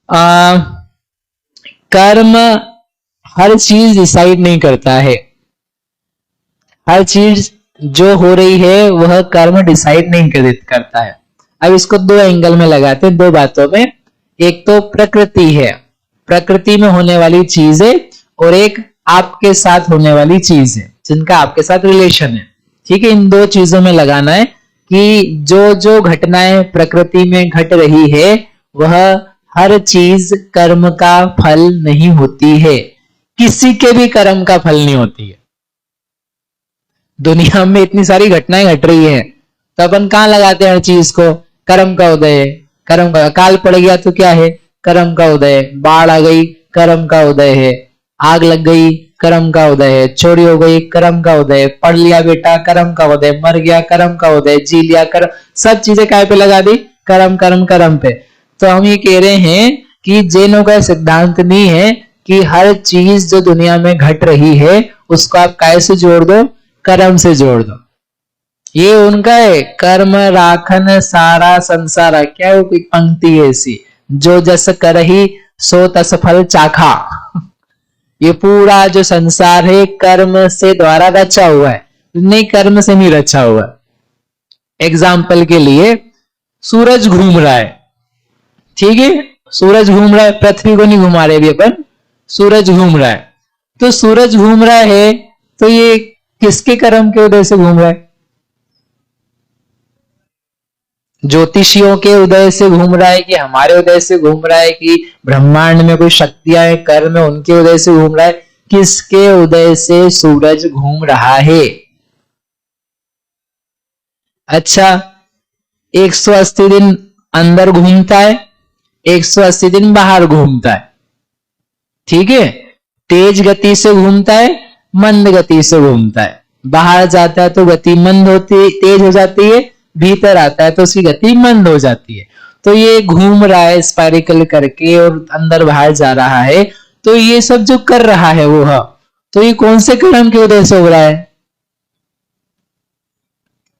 आ, कर्म हर चीज डिसाइड नहीं करता है। हर चीज जो हो रही है वह कर्म डिसाइड नहीं करता है। अब इसको दो एंगल में लगाते हैं, दो बातों में। एक तो प्रकृति है, प्रकृति में होने वाली चीज है, और एक आपके साथ होने वाली चीज है जिनका आपके साथ रिलेशन है। ठीक है, इन दो चीजों में लगाना है कि जो जो घटनाएं प्रकृति में घट रही है वह हर चीज कर्म का फल नहीं होती है। किसी के भी कर्म का फल नहीं होती है। दुनिया में इतनी सारी घटनाएं घट रही है तो अपन कहां लगाते हैं हर चीज को? कर्म का उदय है, कर्म का। काल पड़ गया तो क्या है? कर्म का उदय है। बाढ़ आ गई, कर्म का उदय है। आग लग गई, कर्म का उदय है। चोरी हो गई, कर्म का उदय है। पढ़ लिया बेटा, कर्म का उदय। मर गया, कर्म का उदय। जी लिया, कर्म। सब चीजें काय पे लगा दी? कर्म कर्म कर्म पे। तो हम ये कह रहे हैं कि जैनों का सिद्धांत नहीं है कि हर चीज जो दुनिया में घट रही है उसको आप काय से जोड़ दो? कर्म से जोड़ दो। ये उनका है, कर्म राखन सारा संसार। क्या है कोई पंक्ति ऐसी, जो जस करही सो तस फल चाखा। ये पूरा जो संसार है कर्म से द्वारा रचा हुआ है, नहीं कर्म से नहीं रचा हुआ है। एग्जाम्पल के लिए सूरज घूम रहा है, ठीक है, सूरज घूम रहा है, पृथ्वी को नहीं घुमा रहे अभी अपन, सूरज घूम रहा है। तो सूरज घूम रहा है तो ये किसके कर्म के उदय से घूम रहा है? ज्योतिषियों के उदय से घूम रहा है कि हमारे उदय से घूम रहा है कि ब्रह्मांड में कोई शक्तियां हैं कर्म में उनके उदय से घूम रहा है? किसके उदय से सूरज घूम रहा है? अच्छा, 180 दिन अंदर घूमता है, 180 दिन बाहर घूमता है, ठीक है। तेज गति से घूमता है, मंद गति से घूमता है। बाहर जाता है तो गति मंद होती, तेज हो जाती है, भीतर आता है तो उसकी गति मंद हो जाती है। तो ये घूम रहा है स्पाइरिकल करके और अंदर बाहर जा रहा है। तो ये सब जो कर रहा है वो है, तो ये कौन से कर्म के उदय से हो रहा है?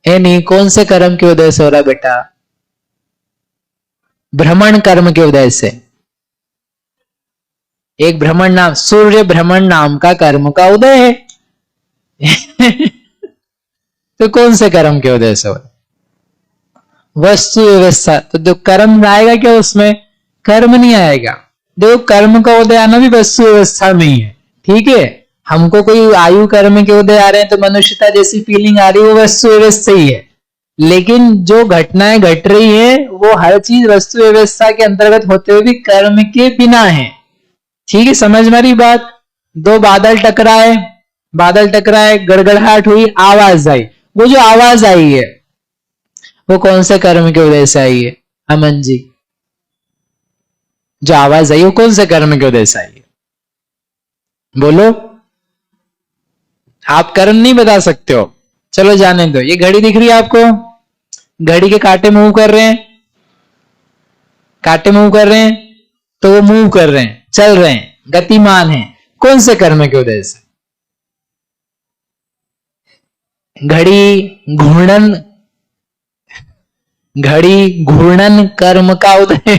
नहीं, कौन से कर्म के उदय से हो रहा है बेटा? भ्रमण कर्म के उदय से। एक भ्रमण नाम, सूर्य भ्रमण नाम का कर्म का उदय है। तो कौन से कर्म के उदय से हो रहा है? वस्तु व्यवस्था। तो जो कर्म आएगा क्या उसमें? कर्म नहीं आएगा। देखो, कर्म का उदय आना भी वस्तु व्यवस्था में ही है, ठीक है। हमको कोई आयु कर्म के उदय आ रहे हैं तो मनुष्यता जैसी फीलिंग आ रही है, वो वस्तु व्यवस्था ही है। लेकिन जो घटनाएं घट रही है वो हर चीज वस्तु व्यवस्था के अंतर्गत होते हुए भी कर्म के बिना है, ठीक है। समझ में आ रही बात? दो बादल टकराए, बादल टकराए, गड़गड़ाहट हुई, आवाज आई। वो जो आवाज आई है वो कौन से कर्म के उदय से आई है? अमन जी, जो आवाज आई वो कौन से कर्म के उदय से आई है? बोलो। आप कर्म नहीं बता सकते हो, चलो जाने दो। ये घड़ी दिख रही है आपको? घड़ी के कांटे मूव कर रहे हैं, कांटे मूव कर रहे हैं, तो वो मूव कर रहे हैं, चल रहे हैं, गतिमान है। कौन से कर्म के उदय से? घड़ी घूर्णन, घड़ी घूर्णन कर्म का उदय।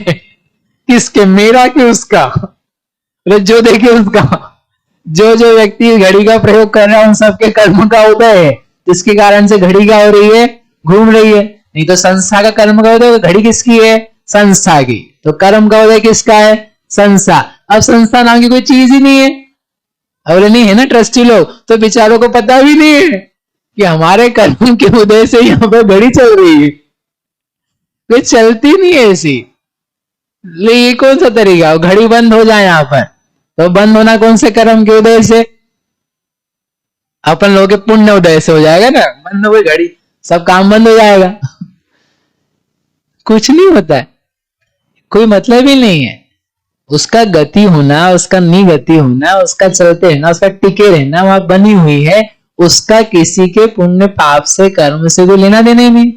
किसके? मेरा कि उसका? जो देखे उसका। जो जो व्यक्ति घड़ी का प्रयोग कर रहा है उन सबके कर्म का उदय है, जिसके कारण से घड़ी क्या हो रही है? घूम रही है। नहीं तो संस्था का कर्म का उदय, घड़ी किसकी है? संस्था की। तो कर्म का उदय किसका है? संस्था। अब संस्था नाम की कोई चीज ही नहीं है। और नहीं है ना ट्रस्टी लोग, तो बेचारों को पता भी नहीं है कि हमारे कर्म के उदय से यहाँ पे घड़ी चल रही है। कोई चलती नहीं है ऐसी। ये कौन सा तरीका? घड़ी बंद हो जाए यहाँ पर, तो बंद होना कौन से कर्म के उदय से? अपन लोगों के पुण्य उदय से हो जाएगा ना। बंद हो गई घड़ी, सब काम बंद हो जाएगा। कुछ नहीं होता है, कोई मतलब ही नहीं है। उसका गति होना, उसका निगति होना, उसका चलते रहना, उसका टिके रहना वहां बनी हुई है। उसका किसी के पुण्य पाप से कर्म से कोई लेना देना ही नहीं।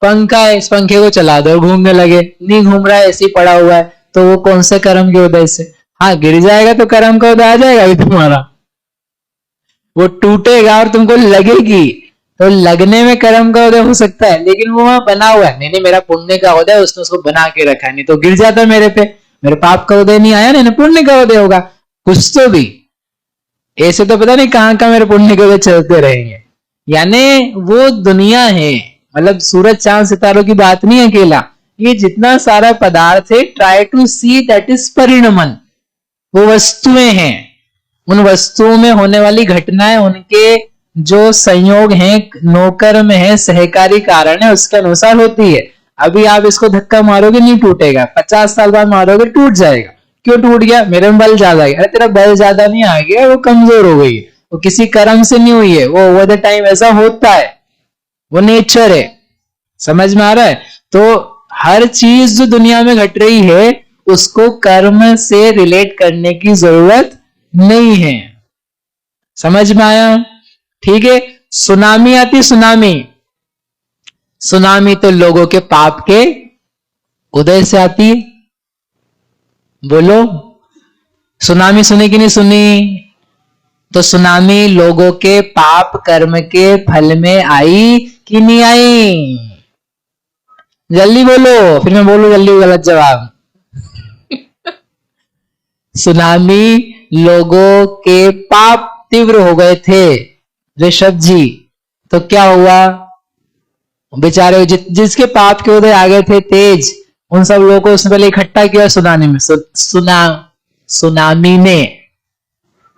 पंखा है, इस पंखे को चला दो, घूमने लगे, नहीं घूम रहा है, ऐसे ही पड़ा हुआ है, तो वो कौन से कर्म के उदय से? हाँ, गिर जाएगा तो कर्म का उदय आ जाएगा भी तुम्हारा। वो टूटेगा और तुमको लगेगी, तो लगने में कर्म का उदय हो सकता है, लेकिन वो वहां बना हुआ है। नहीं नहीं, मेरा पुण्य का उदय, उसने उसको बना के रखा है, नहीं तो गिर जाता मेरे पे। मेरे पाप का उदय नहीं आया ना, पुण्य का उदय होगा कुछ तो भी। ऐसे तो पता नहीं कहां कहां मेरे पुण्य के उदय चलते रहेंगे। यानी वो दुनिया है, मतलब सूरज चांद सितारों की बात नहीं अकेला, ये जितना सारा पदार्थ है, try to see that is परिणमन। वो वस्तुएं हैं, उन वस्तुओं में होने वाली घटनाएं उनके जो संयोग हैं, नौकर में है, सहकारी कारण है, उसके अनुसार होती है। अभी आप इसको धक्का मारोगे नहीं टूटेगा, 50 साल बाद मारोगे टूट जाएगा। क्यों टूट गया? मेरे में बल ज्यादा है। अरे तेरा बल ज्यादा नहीं आ गया, वो कमजोर हो गई, वो किसी कर्म से नहीं हुई है, वो ओवर द टाइम ऐसा होता है, वो नेचर है। समझ में आ रहा है? तो हर चीज जो दुनिया में घट रही है उसको कर्म से रिलेट करने की जरूरत नहीं है। समझ में आया? ठीक है। सुनामी आती, सुनामी, सुनामी तो लोगों के पाप के उदय से आती है। बोलो, सुनामी सुनी कि नहीं सुनी? तो सुनामी लोगों के पाप कर्म के फल में आई कि नहीं आई? जल्दी बोलो, फिर मैं बोलू जल्दी गलत जवाब। सुनामी लोगों के पाप तीव्र हो गए थे ऋषभ जी, तो क्या हुआ? बेचारे जिसके पाप के उदय आ गए थे तेज, उन सब लोगों को उसने पहले इकट्ठा किया सुनामी में। सुनामी ने,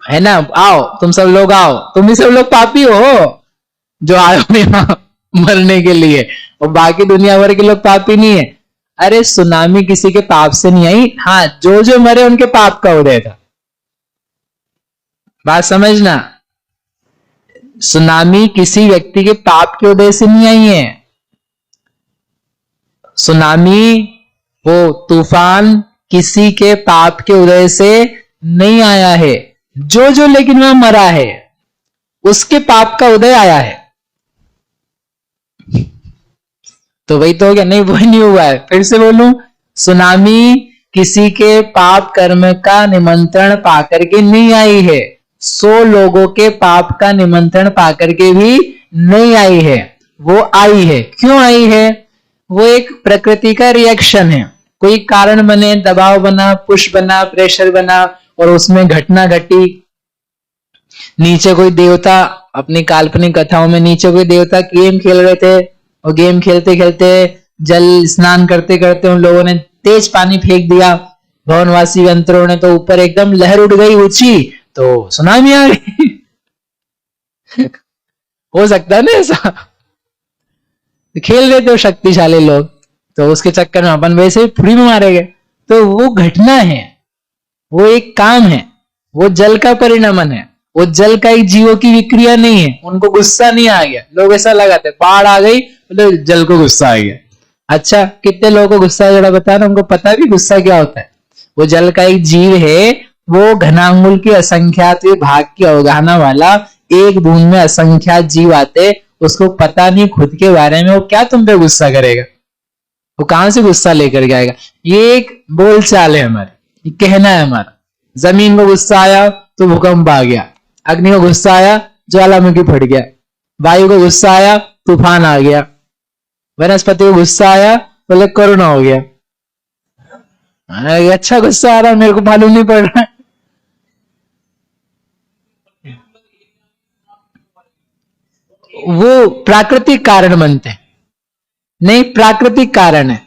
है ना, आओ तुम सब लोग आओ, तुम भी सब लोग पापी हो जो आए हो यहां मरने के लिए, और बाकी दुनिया भर के लोग पापी नहीं है। अरे सुनामी किसी के पाप से नहीं आई, हाँ जो जो मरे उनके पाप का उदय था। बात समझना, सुनामी किसी व्यक्ति के पाप के उदय से नहीं आई है। सुनामी, वो तूफान किसी के पाप के उदय से नहीं आया है। जो जो लेकिन वह मरा है उसके पाप का उदय आया है। तो वही तो हो गया, नहीं वही नहीं हुआ है। फिर से बोलूं, सुनामी किसी के पाप कर्म का निमंत्रण पाकर के नहीं आई है, 100 लोगों के पाप का निमंत्रण पाकर के भी नहीं आई है, वो आई है। क्यों आई है? वो एक प्रकृति का रिएक्शन है। कोई कारण बने, दबाव बना, पुश बना, प्रेशर बना, और उसमें घटना घटी। नीचे कोई देवता, अपनी काल्पनिक कथाओं में नीचे कोई देवता गेम खेल रहे थे, और गेम खेलते खेलते जल स्नान करते करते उन लोगों ने तेज पानी फेंक दिया भवनवासी यंत्रों ने, तो ऊपर एकदम लहर उठ गई ऊंची, तो सुनामी आ गई। हो सकता है ना ऐसा? खेल रहे थे शक्तिशाली लोग, तो उसके चक्कर में अपन वैसे ही फ्री में मारे गए। तो वो घटना है, वो एक काम है, वो जल का परिणमन है, वो जल का एक जीवों की विक्रिया नहीं है। उनको गुस्सा नहीं आ गया, लोग ऐसा लगाते बाढ़ आ गई तो जल को गुस्सा आ गया। अच्छा, कितने लोगों को गुस्सा जरा बताना, उनको पता भी गुस्सा क्या होता है? वो जल का एक जीव है, वो घनांगुल की असंख्यात भाग की अवगाहना वाला, एक बूंद में असंख्यात जीव आते, उसको पता नहीं खुद के बारे में, वो क्या तुम पे गुस्सा करेगा? वो कहां से गुस्सा लेकर के आएगा? ये एक बोलचाल है हमारी, ये कहना है हमारा। जमीन को गुस्सा आया तो भूकंप आ गया, अग्नि को गुस्सा आया ज्वालामुखी फट गया, वायु को गुस्सा आया तूफान आ गया, वनस्पति को गुस्सा आया बोले कोरोना हो गया। अच्छा गुस्सा आ रहा, मेरे को मालूम नहीं पड़ रहा। वो प्राकृतिक कारण बनते हैं, नहीं प्राकृतिक कारण है।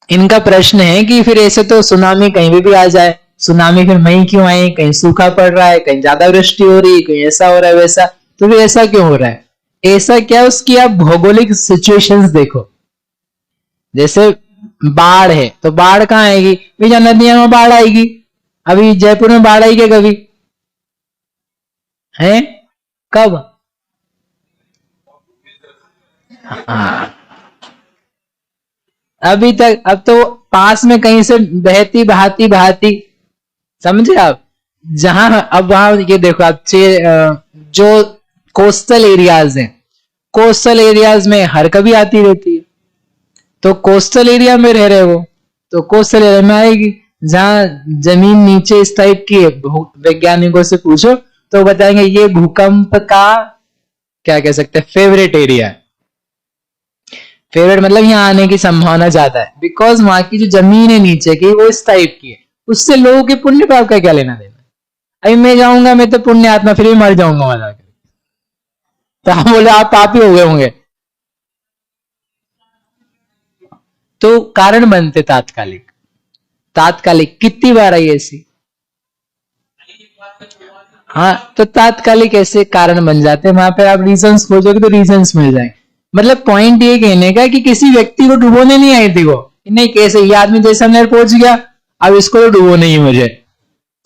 इनका प्रश्न है कि फिर ऐसे तो सुनामी कहीं भी आ जाए, सुनामी फिर वहीं क्यों आई? कहीं सूखा पड़ रहा है, कहीं ज्यादा वृष्टि हो रही है, कहीं ऐसा हो रहा है वैसा, तो फिर ऐसा क्यों हो रहा है? ऐसा क्या, उसकी आप भौगोलिक सिचुएशंस देखो। जैसे बाढ़ है तो बाढ़ कहाँ आएगी? भैया नदियों में बाढ़ आएगी। अभी जयपुर में बाढ़ आई क्या कभी? है कब? हाँ, अभी तक। अब तो पास में कहीं से बहती बहाती बहाती, समझे आप? जहां अब वहां ये देखो आप, जो कोस्टल एरियाज हैं, कोस्टल एरियाज में हर कभी आती रहती है, तो कोस्टल एरिया में रह रहे हो तो कोस्टल एरिया में आएगी। जहां जमीन नीचे इस टाइप की है, वैज्ञानिकों से पूछो तो बताएंगे ये भूकंप का क्या कह सकते हैं, फेवरेट एरिया है। फेवरेट मतलब यहाँ आने की संभावना ज्यादा है, बिकॉज वहां की जो जमीन है नीचे की वो इस टाइप की है, उससे लोगों के पुण्य पाप का क्या लेना देना। अभी मैं जाऊंगा, मैं तो पुण्य आत्मा, फिर भी मर जाऊंगा वहां जाकर, तो हम बोले आप पापी हो गए होंगे। तो कारण बनते तात्कालिक, तात्कालिक कितनी बार आई ऐसी। हाँ, तो तात्कालिक ऐसे कारण बन जाते हैं, वहां पे आप रीजंस खोजोगे तो रीजंस मिल जाएंगे। मतलब पॉइंट ये कहने का कि किसी व्यक्ति को डुबोने नहीं आई थी वो, नहीं कैसे ये आदमी जैसलमेर पहुंच गया, अब इसको तो डुबोने ही मुझे,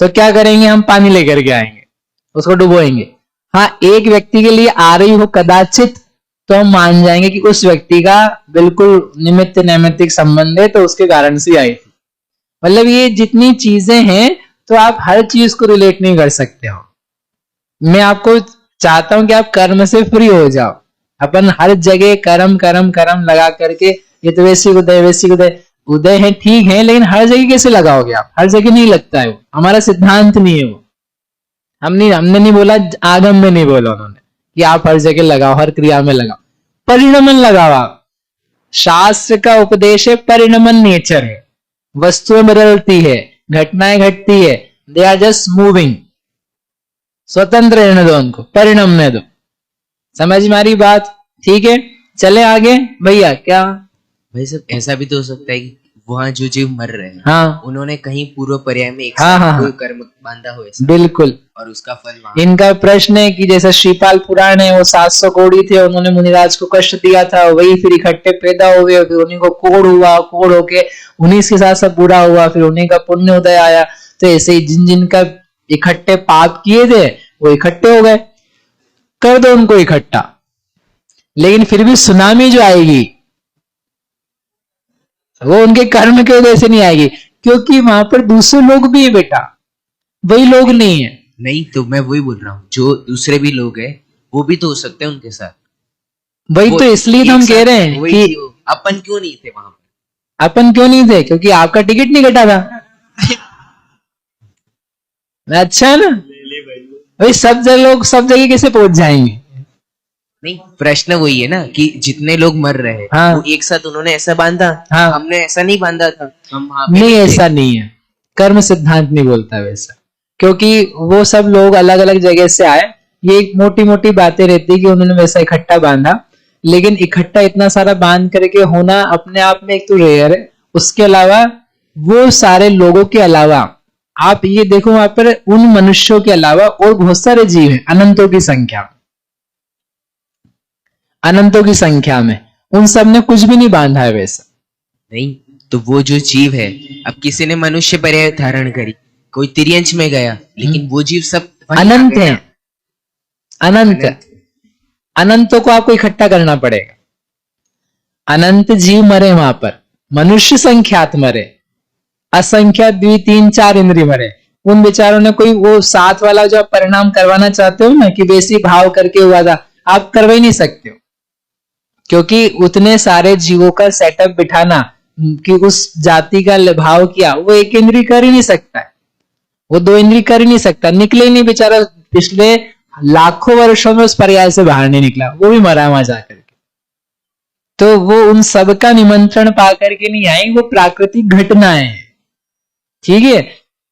तो क्या करेंगे हम, पानी लेकर के आएंगे, उसको डुबोएंगे। हाँ, एक व्यक्ति के लिए आ रही हो कदाचित, तो हम मान जाएंगे कि उस व्यक्ति का बिल्कुल निमित्त नैमित्तिक संबंध है, तो उसके कारण से आई थी। मतलब ये जितनी चीजें हैं, तो आप हर चीज को रिलेट नहीं कर सकते हो। मैं आपको चाहता हूं कि आप कर्म से फ्री हो जाओ। अपन हर जगह कर्म कर्म कर्म लगा करके, ये तो वैसी उदय वैसी उदय, उदय है ठीक है, लेकिन हर जगह कैसे लगाओगे आप, हर जगह नहीं लगता है वो, हमारा सिद्धांत नहीं है वो। हमने नहीं बोला, आगम में नहीं बोला उन्होंने कि आप हर जगह लगाओ, हर क्रिया में लगाओ, परिणमन लगाओ आप। शास्त्र का उपदेश है परिणमन नेचर है, वस्तुएं बदलती है, घटनाएं घटती है, दे आर जस्ट मूविंग, स्वतंत्र रहने दो उनको, परिणमने दो। समझ में आ रही बात, ठीक है। चले आगे भैया, क्या भाई साहब ऐसा भी तो हो सकता है कि वहाँ जो जीव मर रहे हैं, हाँ, उन्होंने कहीं पूर्व पर्याय में एक हाँ, साथ हाँ, कोई कर्म बांधा हो ऐसा, बिल्कुल। और उसका फल वहाँ। इनका प्रश्न है कि जैसे श्रीपाल पुराण है, वो 700 कोड़ी थे, उन्होंने मुनिराज को कष्ट दिया था, वही फिर इकट्ठे पैदा हो गए, फिर उन्हीं को कोड़ हुआ, कोड़ होके उन्हीं के साथ सब बुरा हुआ, फिर उन्हीं का पुण्य उदय आया। तो ऐसे ही जिन जिन का इकट्ठे पाप किए थे वो इकट्ठे हो गए, कर दो उनको इकट्ठा। लेकिन फिर भी सुनामी जो आएगी वो उनके कर्म की वजह से नहीं आएगी, क्योंकि वहां पर दूसरे लोग भी है बेटा, वही लोग नहीं है। नहीं, तो मैं वही बोल रहा हूँ, जो दूसरे भी लोग हैं वो भी तो हो सकते हैं उनके साथ। वही तो इसलिए तो हम कह रहे हैं कि अपन क्यों नहीं थे वहां पर। अपन क्यों नहीं थे, क्योंकि आपका टिकट नहीं कटा था। अच्छा है ना भाई, सब जगह लोग सब जगह कैसे पहुंच जाएंगे। नहीं, प्रश्न वही है ना कि जितने लोग मर रहे हैं, हाँ, वो एक साथ उन्होंने ऐसा बांधा, हाँ, हमने ऐसा नहीं बांधा था, हम वहां पे नहीं थे। ऐसा नहीं है, कर्म सिद्धांत नहीं बोलता वैसा, क्योंकि वो सब लोग अलग अलग जगह से आए। ये एक मोटी मोटी बातें रहती कि उन्होंने वैसा इकट्ठा बांधा, लेकिन इकट्ठा इतना सारा बांध करके होना अपने आप में एक तो रेयर है। उसके अलावा वो सारे लोगों के अलावा आप ये देखो, वहां पर उन मनुष्यों के अलावा और बहुत सारे जीव हैं, अनंतों की संख्या, अनंतों की संख्या में, उन सब ने कुछ भी नहीं बांधा है वैसा। नहीं, तो वो जो जीव है, अब किसी ने मनुष्य पर्याय धारण करी, कोई तिर्यंश में गया, लेकिन वो जीव सब अनंत है, अनंत, अनंतों को आपको इकट्ठा करना पड़ेगा। अनंत जीव मरे वहां पर, मनुष्य संख्यात मरे, असंख्यात 2, 3, 4 इंद्रिय मरे। उन बेचारों ने कोई वो साथ वाला जो आप परिणाम करवाना चाहते हो ना, कि वैसी भाव करके हुआ था, आप करवा ही नहीं सकते हो, क्योंकि उतने सारे जीवों का सेटअप बिठाना कि उस जाति का भाव किया, वो एक इंद्रिय कर ही नहीं सकता है, वो 2 इंद्रिय कर ही नहीं सकता, निकले ही नहीं बेचारा, पिछले लाखों वर्षों में उस पर्याय से बाहर नहीं निकला, वो भी मरा वहां जाकर के। तो वो उन सबका निमंत्रण पा करके नहीं आए, वो प्राकृतिक घटनाएं हैं, ठीक है।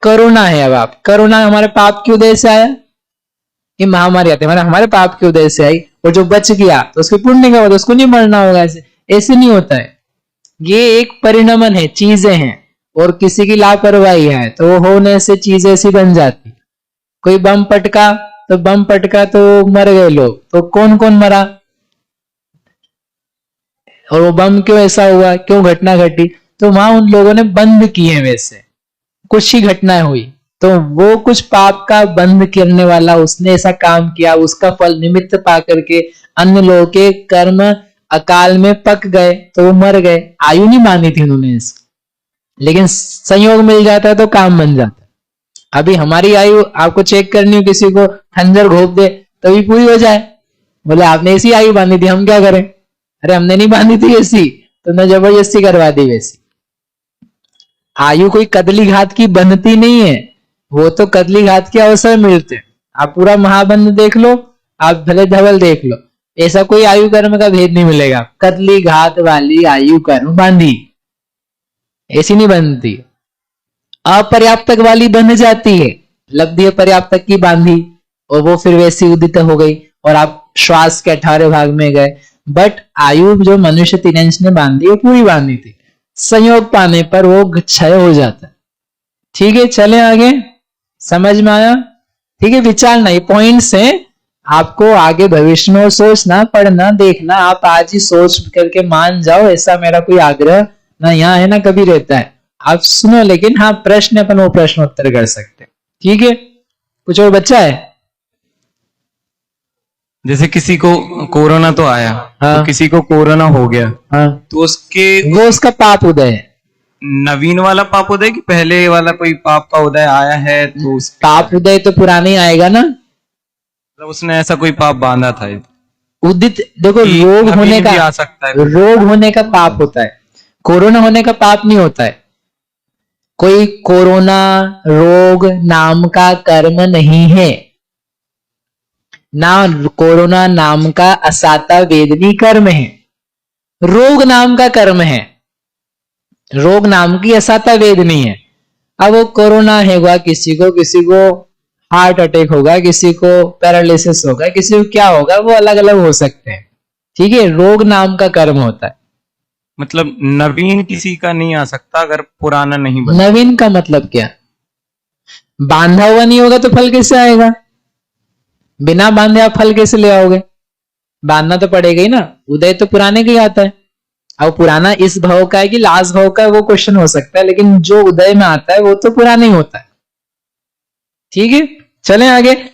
करुणा है, अब आप करुणा हमारे पाप की उदय से आया, ये महामारी आती है हमारे पाप की उदय से आई, और जो बच गया तो उसके पुण्य का वजह, उसको नहीं मरना होगा, ऐसे ऐसे नहीं होता है। ये एक परिणमन है, चीजें हैं, और किसी की लापरवाही है तो वो होने से चीजें ऐसी बन जाती। कोई बम पटका तो बम पटका तो मर गए लोग, तो कौन कौन मरा, और वो बम क्यों ऐसा हुआ, क्यों घटना घटी, तो वहां उन लोगों ने बंद किए, वैसे कुछ ही घटनाएं हुई, तो वो कुछ पाप का बंद करने वाला, उसने ऐसा काम किया, उसका फल निमित्त पा करके अन्य लोगों के कर्म अकाल में पक गए, तो वो मर गए। आयु नहीं मानी थी उन्होंने इसकी, लेकिन संयोग मिल जाता है तो काम बन जाता है। अभी हमारी आयु आपको चेक करनी हो, किसी को खंजर घोप दे तभी पूरी हो जाए, बोले आपने ऐसी आयु बांधी थी, हम क्या करें, अरे हमने नहीं बांधी थी ऐसी, तुमने जबरदस्ती करवा दी वैसी। आयु कोई कदली घात की बनती नहीं है, वो तो कदली घात के अवसर मिलते हैं। आप पूरा महाबंध देख लो, आप भले धवल देख लो, ऐसा कोई आयु कर्म का भेद नहीं मिलेगा। कतली घात वाली आयु कर्म बांधी, ऐसी नहीं बनती। अपर्याप्तक वाली बन जाती है, लब्धि पर्याप्तक की बांधी और वो फिर वैसी उदित हो गई और आप श्वास के 18 भाग में गए। बट आयु जो मनुष्य 3 इंच ने बांधी वो पूरी बांधी थी, संयोग पाने पर वो क्षय हो जाता है। ठीक है, चले आगे, समझ में आया? ठीक है, विचारना, ये पॉइंट्स हैं, आपको आगे भविष्य में सोचना, पढ़ना, देखना। आप आज ही सोच करके मान जाओ ऐसा मेरा कोई आग्रह ना यहाँ है ना कभी रहता है। आप सुनो, लेकिन हाँ प्रश्न अपन वो प्रश्न उत्तर कर सकते। ठीक है, कुछ और बच्चा है? जैसे किसी को कोरोना तो आया, हाँ। तो किसी को कोरोना हो गया, हाँ, तो उसके वो उसका पाप उदय है। नवीन वाला पाप उदय कि पहले वाला कोई पाप का उदय आया है तो पाप उदय तो पुराने ही आएगा ना। मतलब उसने ऐसा कोई पाप बांधा था उदित, देखो कि रोग नवीन होने भी का, आ सकता है। रोग होने का पाप होता है, कोरोना होने का पाप नहीं होता है। कोई कोरोना रोग नाम का कर्म नहीं है ना, कोरोना नाम का असाता वेदनी कर्म है, रोग नाम का कर्म है। रोग नाम की असाता वेदनी है। अब वो कोरोना होगा किसी को हार्ट अटैक होगा, किसी को पैरालिसिस होगा, किसी को क्या होगा, वो अलग अलग हो सकते हैं। ठीक है, रोग नाम का कर्म होता है। मतलब नवीन किसी का नहीं आ सकता अगर पुराना नहीं बना। नवीन का मतलब क्या? बांधा हुआ नहीं होगा तो फल कैसे आएगा? बिना बांधे आप फल कैसे ले आओगे? बांधना तो पड़ेगा ही ना। उदय तो पुराने का ही आता है। अब पुराना इस भाव का है कि लास्ट भाव का है, वो क्वेश्चन हो सकता है, लेकिन जो उदय में आता है वो तो पुराना ही होता है। ठीक है, चलें आगे।